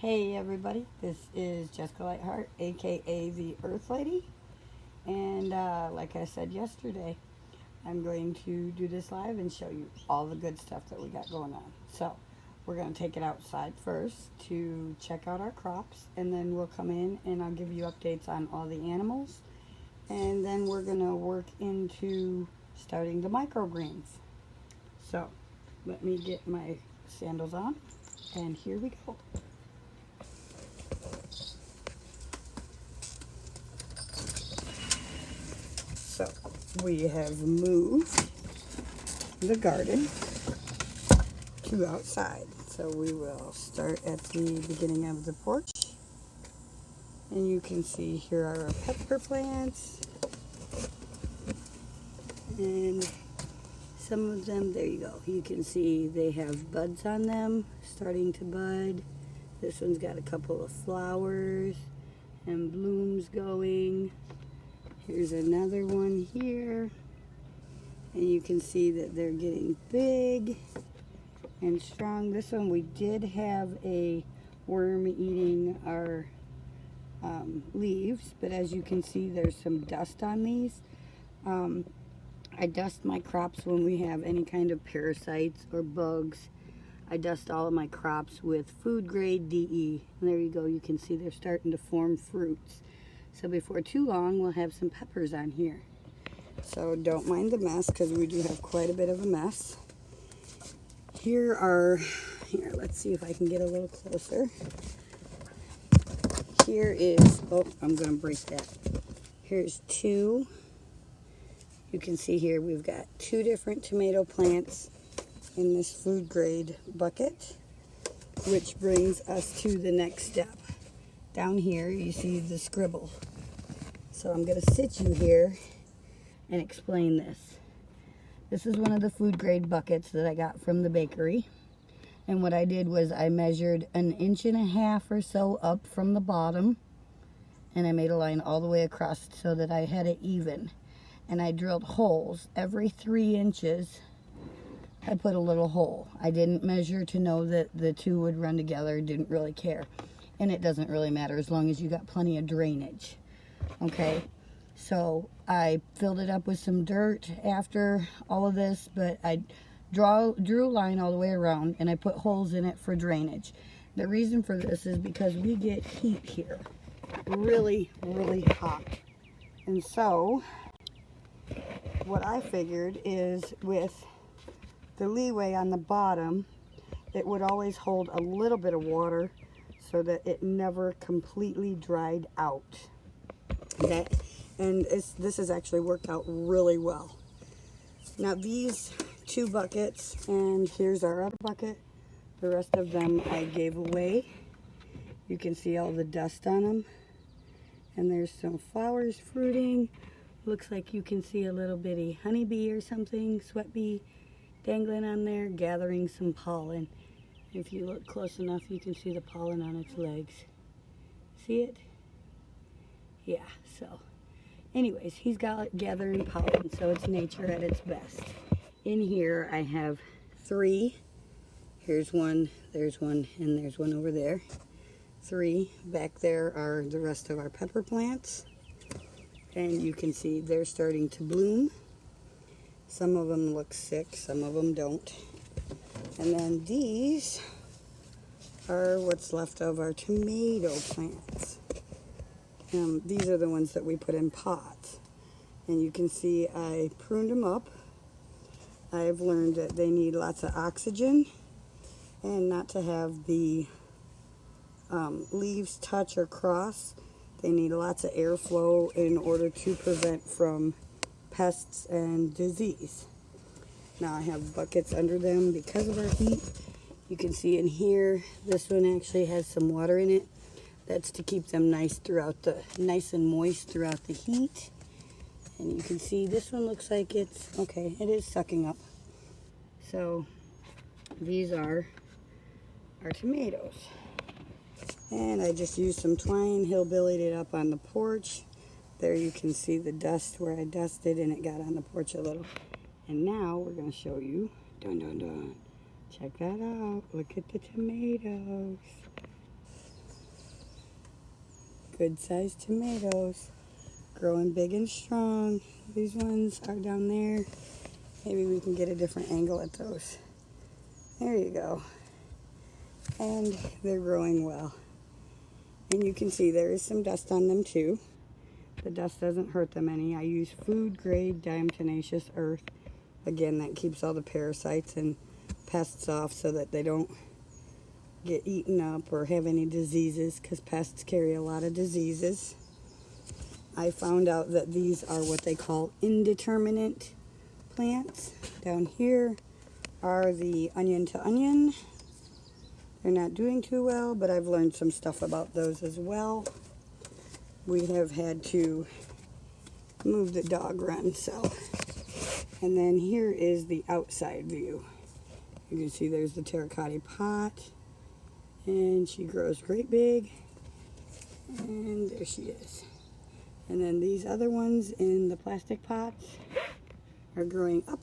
Hey everybody, this is Jessica Lightheart, aka the Earth Lady, and like I said yesterday, I'm going to do this live and show you all the good stuff that we got going on. So, we're going to take it outside first to check out our crops, and then we'll come in and I'll give you updates on all the animals, and then we're going to work into starting the microgreens. So, let me get my sandals on, and here we go. So we have moved the garden to outside. So we will start at the beginning of the porch. And you can see here are our pepper plants. And some of them, there you go. You can see they have buds on them, starting to bud. This one's got a couple of flowers and blooms going. Here's another one here, and you can see that they're getting big and strong. This one we did have a worm eating our leaves, but as you can see there's some dust on these. I dust my crops when we have any kind of parasites or bugs. I dust all of my crops with food grade DE, and there you go, you can see they're starting to form fruits. So before too long, we'll have some peppers on here. So don't mind the mess, because we do have quite a bit of a mess. Here, let's see if I can get a little closer. Here is, oh, I'm going to break that. Here's two. You can see here we've got two different tomato plants in this food grade bucket, which brings us to the next step. Down here, you see the scribble. So I'm going to sit you here and explain this. This is one of the food grade buckets that I got from the bakery. And what I did was I measured 1.5 inches or so up from the bottom. And I made a line all the way across so that I had it even. And I drilled holes. Every 3 inches, I put a little hole. I didn't measure to know that the two would run together. Didn't really care. And it doesn't really matter as long as you got plenty of drainage. Okay, so I filled it up with some dirt after all of this, but I drew a line all the way around and I put holes in it for drainage. The reason for this is because we get heat here, really, really hot. And so what I figured is with the leeway on the bottom, it would always hold a little bit of water so that it never completely dried out. This has actually worked out really well. Now these two buckets, and here's our other bucket, the rest of them I gave away. You can see all the dust on them. And there's some flowers fruiting. Looks like you can see a little bitty honeybee or something, sweat bee, dangling on there, gathering some pollen. If you look close enough, you can see the pollen on its legs. See it? Yeah, so anyways, he's gathering pollen, so it's nature at its best. In here, I have 3. Here's one, there's one, and there's one over there. 3. Back there are the rest of our pepper plants. And you can see they're starting to bloom. Some of them look sick, some of them don't. And then these are what's left of our tomato plants. These are the ones that we put in pots. And you can see I pruned them up. I've learned that they need lots of oxygen and not to have the leaves touch or cross. They need lots of airflow in order to prevent from pests and disease. Now I have buckets under them because of our heat. You can see in here, this one actually has some water in it. That's to keep them nice and moist throughout the heat. And you can see this one looks like it is sucking up. So these are our tomatoes. And I just used some twine, hillbillied it up on the porch. There you can see the dust where I dusted and it got on the porch a little. And now we're going to show you, dun dun dun, check that out, look at the tomatoes. Good sized tomatoes. Growing big and strong. These ones are down there. Maybe we can get a different angle at those. There you go. And they're growing well. And you can see there is some dust on them too. The dust doesn't hurt them any. I use food grade diatomaceous earth. Again, that keeps all the parasites and pests off so that they don't get eaten up or have any diseases, because pests carry a lot of diseases. I found out that these are what they call indeterminate plants. Down here are the onion to onion. They're not doing too well, but I've learned some stuff about those as well. We have had to move the dog run, so. And then here is the outside view. You can see there's the terracotta pot, and she grows great big, and there she is. And then these other ones in the plastic pots are growing up,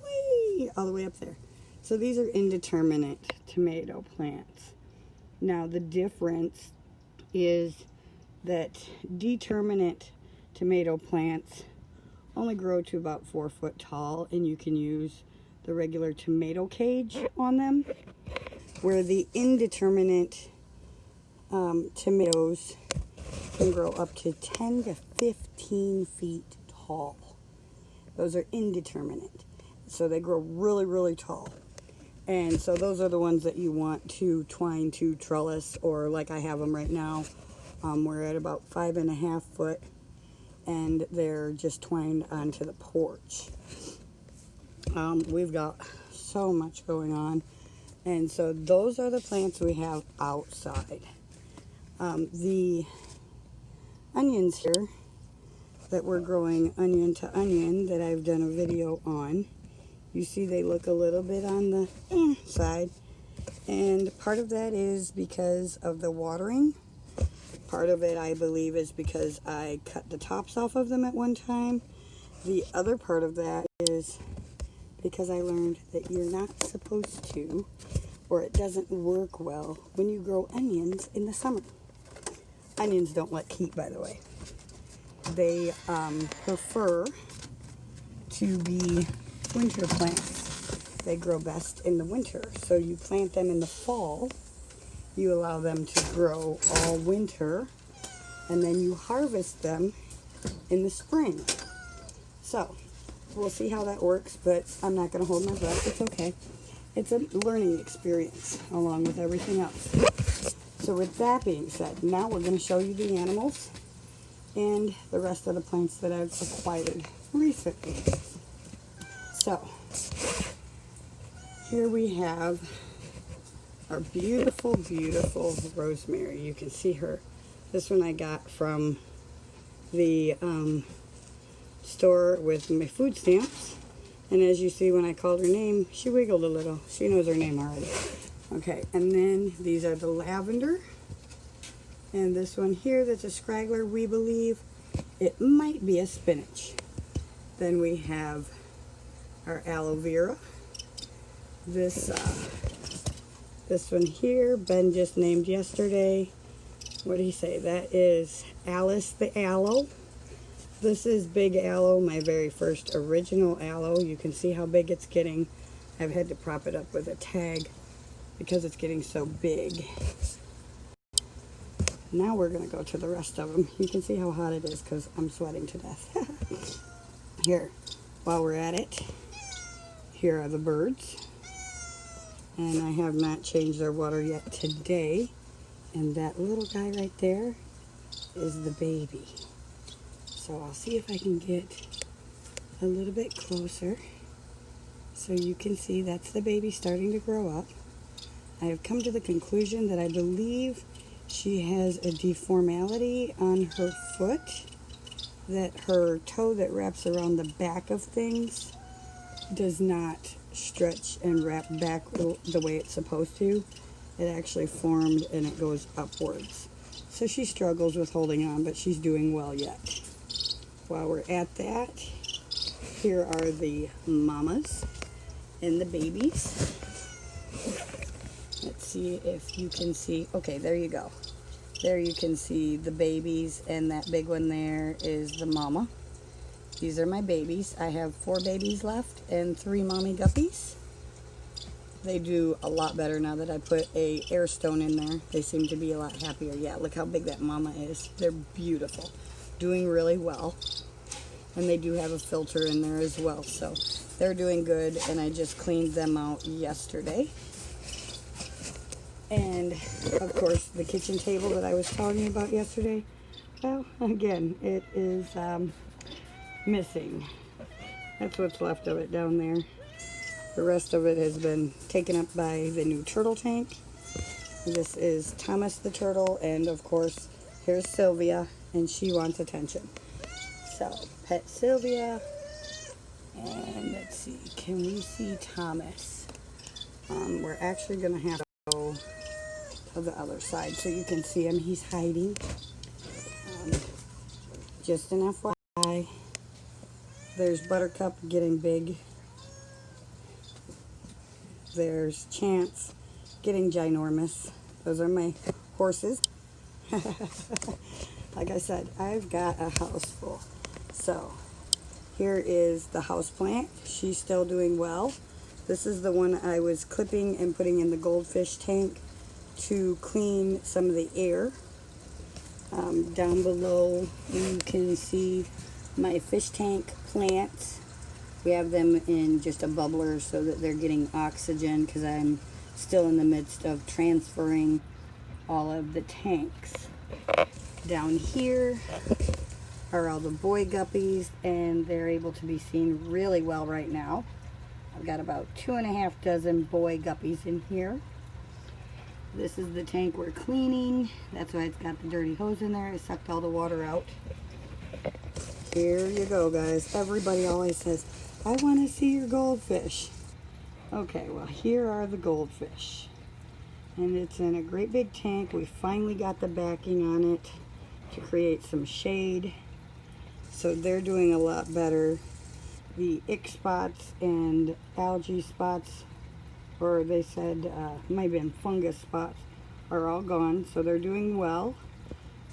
whee, all the way up there. So these are indeterminate tomato plants. Now the difference is that determinate tomato plants only grow to about 4 foot tall, and you can use the regular tomato cage on them, where the indeterminate tomatoes can grow up to 10 to 15 feet tall. Those are indeterminate, so they grow really tall. And so those are the ones that you want to twine to trellis, or like I have them right now. We're at about 5.5 foot, and they're just twined onto the porch. We've got so much going on, and so those are the plants we have outside. The onions here that we're growing onion to onion that I've done a video on, you see they look a little bit on the side, and part of that is because of the watering. Part of it, I believe, is because I cut the tops off of them at one time. The other part of that is because I learned that you're not supposed to, or it doesn't work well, when you grow onions in the summer. Onions don't like heat, by the way. They prefer to be winter plants. They grow best in the winter. So you plant them in the fall, you allow them to grow all winter, and then you harvest them in the spring. So we'll see how that works, but I'm not going to hold my breath. It's okay. It's a learning experience along with everything else. So with that being said, now we're going to show you the animals and the rest of the plants that I've acquired recently. So here we have our beautiful rosemary. You can see her. This one I got from the store with my food stamps. And as you see, when I called her name, she wiggled a little. She knows her name already. Okay, and then these are the lavender. And this one here that's a scraggler, we believe it might be a spinach. Then we have our aloe vera. This one here, Ben just named yesterday. What did he say? That is Alice the Aloe. This is big aloe, my very first original aloe. You can see how big it's getting. I've had to prop it up with a tag because it's getting so big. Now we're going to go to the rest of them. You can see how hot it is because I'm sweating to death. Here, while we're at it, here are the birds. And I have not changed their water yet today. And that little guy right there is the baby. So I'll see if I can get a little bit closer so you can see that's the baby starting to grow up. I have come to the conclusion that I believe she has a deformality on her foot, that her toe that wraps around the back of things does not stretch and wrap back the way it's supposed to. It actually formed and it goes upwards. So she struggles with holding on, but she's doing well yet. While we're at that, here are the mamas and the babies. Let's see if you can see. Okay, there you go. There you can see the babies, and that big one there is the mama. These are my babies. I have 4 babies left and 3 mommy guppies. They do a lot better now that I put a air stone in there. They seem to be a lot happier. Yeah, look how big that mama is. They're beautiful. Doing really well. And they do have a filter in there as well. So they're doing good, and I just cleaned them out yesterday. And of course the kitchen table that I was telling you about yesterday, well, again, it is missing. That's what's left of it down there. The rest of it has been taken up by the new turtle tank. This is Thomas the turtle, and of course here's Sylvia, and she wants attention. So pet Sylvia, and let's see, can we see Thomas? We're actually gonna have to go to the other side so you can see him. He's hiding. Just an FYI, there's Buttercup getting big. There's Chance getting ginormous. Those are my horses. Like I said, I've got a house full. So here is the house plant. She's still doing well. This is the one I was clipping and putting in the goldfish tank to clean some of the air. Down below you can see my fish tank plants. We have them in just a bubbler so that they're getting oxygen, because I'm still in the midst of transferring all of the tanks. Down here are all the boy guppies, and they're able to be seen really well right now. I've got about 2.5 dozen boy guppies in here. This is the tank we're cleaning. That's why it's got the dirty hose in there. I sucked all the water out. Here you go, guys. Everybody always says, I want to see your goldfish. Okay, well, here are the goldfish. And it's in a great big tank. We finally got the backing on it to create some shade. So they're doing a lot better. The ick spots and algae spots, or they said might have been fungus spots, are all gone. So they're doing well.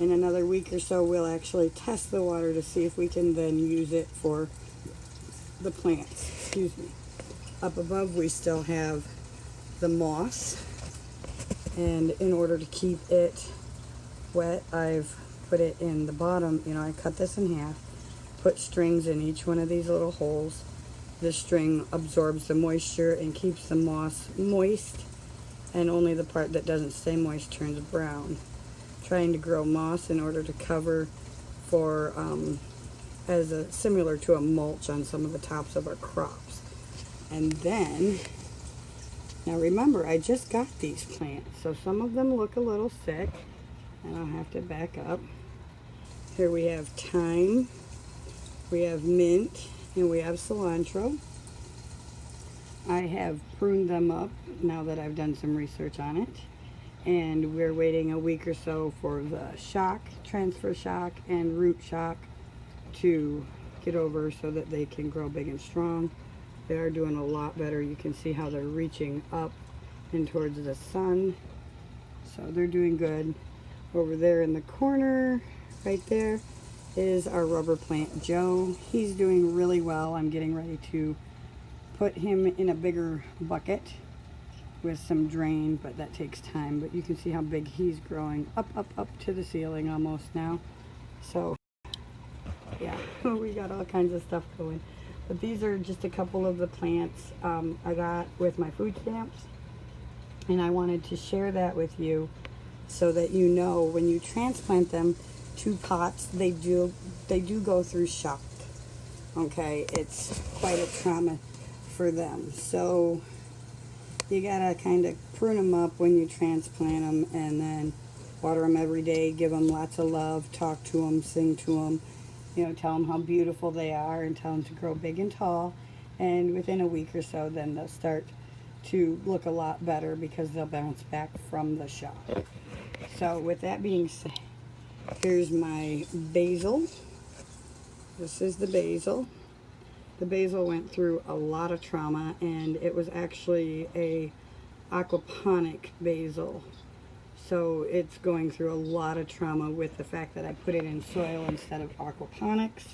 In another week or so, we'll actually test the water to see if we can then use it for the plants. Excuse me. Up above, we still have the moss. And in order to keep it wet, I've put it in the bottom. You know, I cut this in half, put strings in each one of these little holes. This string absorbs the moisture and keeps the moss moist, and only the part that doesn't stay moist turns brown. Trying to grow moss in order to cover for similar to a mulch on some of the tops of our crops. And then, now remember, I just got these plants, so some of them look a little sick, and I'll have to back up. Here we have thyme, we have mint, and we have cilantro. I have pruned them up now that I've done some research on it. And we're waiting a week or so for the shock, transfer shock, and root shock to get over so that they can grow big and strong. They are doing a lot better. You can see how they're reaching up and towards the sun. So they're doing good. Over there in the corner, right there, is our rubber plant Joe. He's doing really well. I'm getting ready to put him in a bigger bucket with some drain, but that takes time. But you can see how big he's growing, up to the ceiling almost now. So yeah, we got all kinds of stuff going. But these are just a couple of the plants I got with my food stamps, and I wanted to share that with you so that you know when you transplant them to pots, they do go through shock. Okay, it's quite a trauma for them. So you gotta kind of prune them up when you transplant them, and then water them every day, give them lots of love, talk to them, sing to them, you know, tell them how beautiful they are, and tell them to grow big and tall. And within a week or so, then they'll start to look a lot better because they'll bounce back from the shock. So with that being said, here's my basil. This is the basil. The basil went through a lot of trauma, and it was actually a aquaponic basil. So it's going through a lot of trauma with the fact that I put it in soil instead of aquaponics.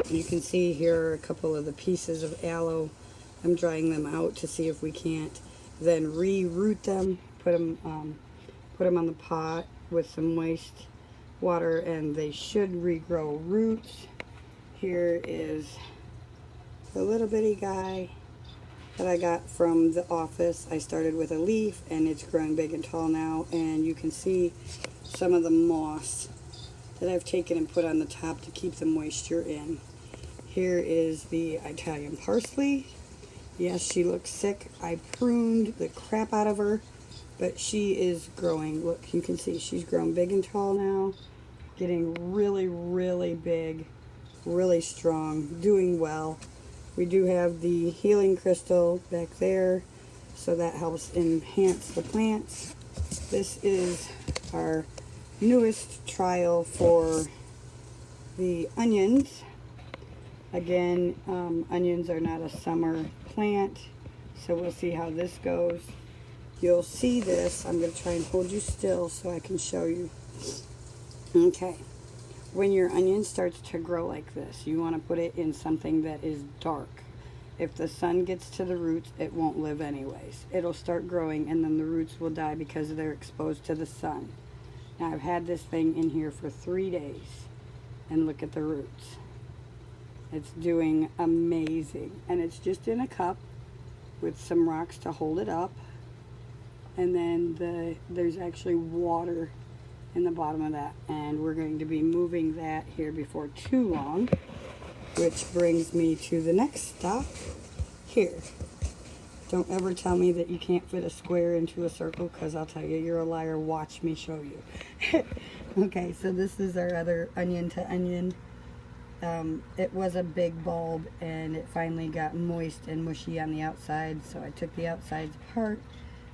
You can see here a couple of the pieces of aloe. I'm drying them out to see if we can't then re-root them, put them on the pot with some moist water, and they should regrow roots. Here is the little bitty guy that I got from the office. I started with a leaf and it's growing big and tall now, and you can see some of the moss that I've taken and put on the top to keep the moisture in. Here is the Italian parsley. Yes, she looks sick. I pruned the crap out of her, but she is growing. Look, you can see she's grown big and tall now, getting really, really big, really strong, doing well. We do have the healing crystal back there, so that helps enhance the plants. This is our newest trial for the onions. Again, onions are not a summer plant, so we'll see how this goes. You'll see this. I'm going to try and hold you still so I can show you. Okay. When your onion starts to grow like this, you want to put it in something that is dark. If the sun gets to the roots, it won't live anyways. It'll start growing and then the roots will die because they're exposed to the sun. Now I've had this thing in here for 3 days and look at the roots. It's doing amazing, and it's just in a cup with some rocks to hold it up, and then there's actually water in the bottom of that, and we're going to be moving that here before too long, which brings me to the next stop here. Don't ever tell me that you can't fit a square into a circle, because I'll tell you, you're a liar. Watch me show you. Okay, so this is our other onion to onion. It was a big bulb and it finally got moist and mushy on the outside, so I took the outsides apart,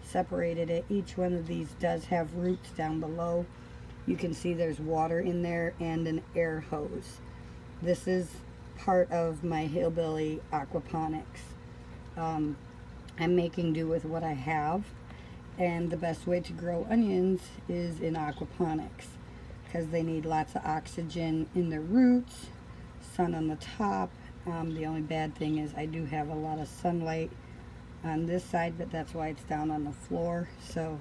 separated it. Each one of these does have roots down below. You can see there's water in there and an air hose. This is part of my hillbilly aquaponics. I'm making do with what I have, and the best way to grow onions is in aquaponics because they need lots of oxygen in their roots, sun on the top. The only bad thing is I do have a lot of sunlight on this side, but that's why it's down on the floor, so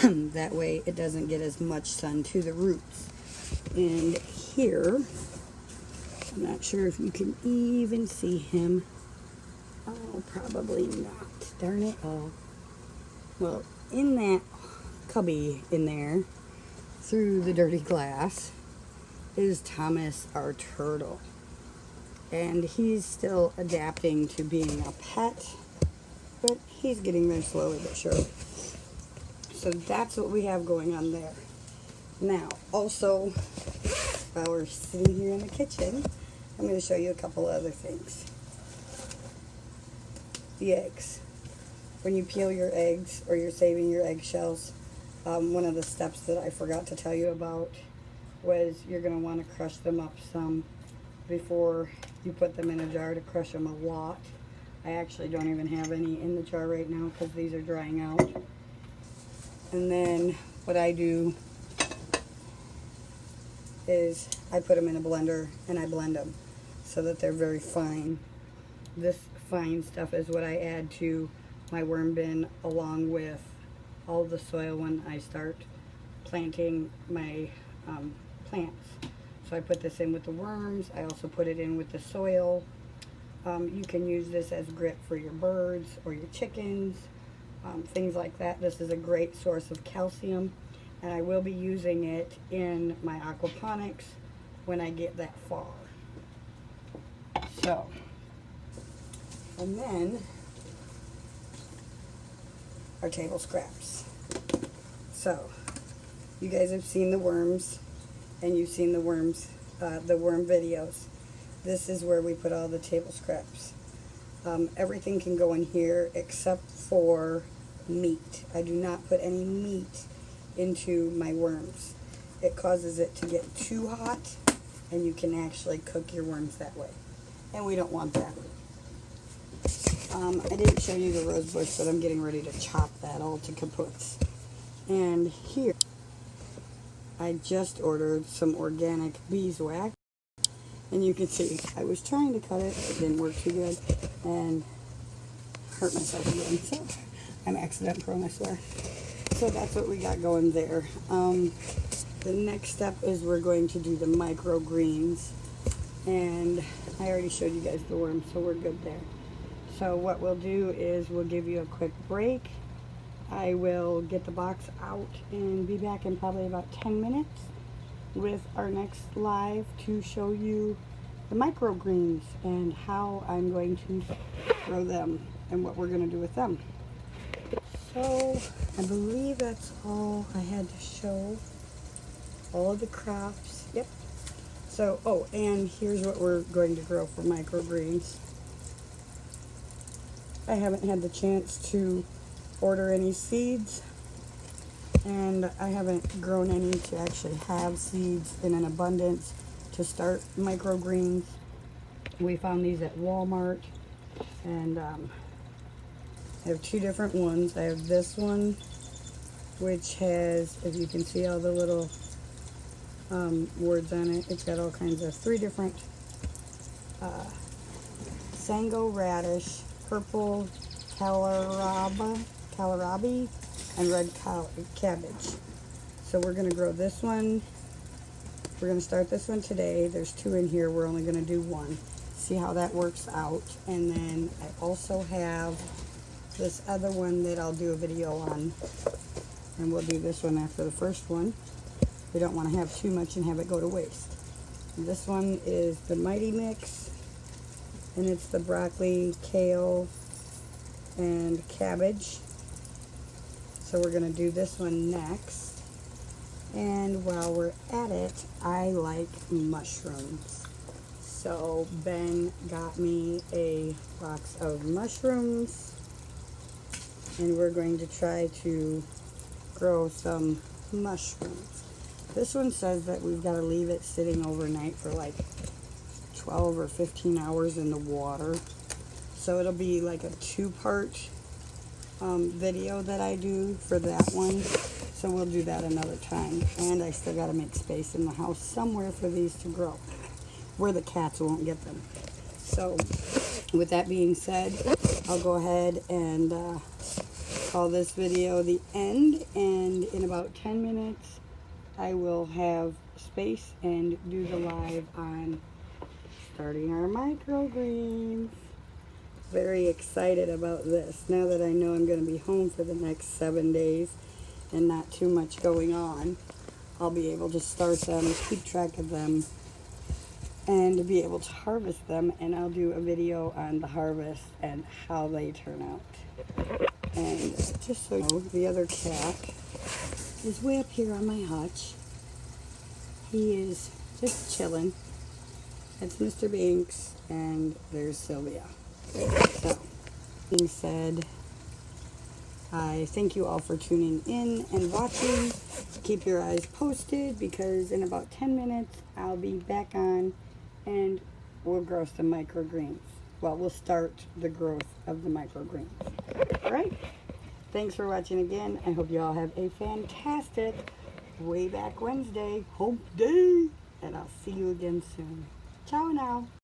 that way it doesn't get as much sun to the roots. And here, I'm not sure if you can even see him. Oh, probably not. Darn it all. Well, in that cubby in there, through the dirty glass, is Thomas, our turtle. And he's still adapting to being a pet, but he's getting there slowly but surely. So that's what we have going on there. Now, also, while we're sitting here in the kitchen, I'm going to show you a couple other things. The eggs. When you peel your eggs, or you're saving your eggshells, one of the steps that I forgot to tell you about was you're going to want to crush them up some before you put them in a jar to crush them a lot. I actually don't even have any in the jar right now because these are drying out. And then what I do is I put them in a blender and I blend them so that they're very fine. This fine stuff is what I add to my worm bin along with all the soil when I start planting my plants. So I put this in with the worms. I also put it in with the soil. You can use this as grit for your birds or your chickens, things like that. This is a great source of calcium, and I will be using it in my aquaponics when I get that far. So, and then our table scraps. So, you guys have seen the worms, and you've seen the worms, the worm videos. This is where we put all the table scraps. Everything can go in here except for meat. I do not put any meat into my worms. It causes it to get too hot, and you can actually cook your worms that way. And we don't want that. I didn't show you the rose bush, but I'm getting ready to chop that all to kaputs. And here, I just ordered some organic beeswax. And you can see, I was trying to cut it, it didn't work too good, and hurt myself again. So, I'm accident prone, I swear. So that's what we got going there. The next step is we're going to do the microgreens. And I already showed you guys the worms, so we're good there. So what we'll do is we'll give you a quick break. I will get the box out and be back in probably about 10 minutes with our next live to show you the microgreens and how I'm going to grow them and what we're going to do with them. So I believe that's all I had to show. All of the crops. Yep. So, oh, and here's what we're going to grow for microgreens. I haven't had the chance to order any seeds, and I haven't grown any to actually have seeds in an abundance to start microgreens. We found these at Walmart, and I have two different ones. I have this one, which has, if you can see all the little words on it, it's got all kinds of three different sango radish, purple kohlrabi, and red cabbage. So we're going to grow this one. We're going to start this one today. There's two in here. We're only going to do one. See how that works out. And then I also have this other one that I'll do a video on. And we'll do this one after the first one. We don't want to have too much and have it go to waste. And this one is the Mighty Mix. And it's the broccoli, kale, and cabbage. So we're going to do this one next. And while we're at it, I like mushrooms. So Ben got me a box of mushrooms. And we're going to try to grow some mushrooms. This one says that we've got to leave it sitting overnight for like 12 or 15 hours in the water. So it'll be like a two-part video that I do for that one. So we'll do that another time. And I still got to make space in the house somewhere for these to grow, where the cats won't get them. So with that being said, I'll go ahead and call this video the end. And in about 10 minutes, I will have space and do the live on starting our microgreens. Very excited about this. Now that I know I'm going to be home for the next 7 days and not too much going on, I'll be able to start them, keep track of them, and be able to harvest them. And I'll do a video on the harvest and how they turn out. And just so you know, the other cat is way up here on my hutch. He is just chilling. That's Mr. Binks, and there's Sylvia. So, being said, I thank you all for tuning in and watching. Keep your eyes posted, because in about 10 minutes, I'll be back on, and we'll grow some microgreens. Well, we'll start the growth of the microgreens. All right? Thanks for watching again. I hope you all have a fantastic Way Back Wednesday, hump day, and I'll see you again soon. Ciao now.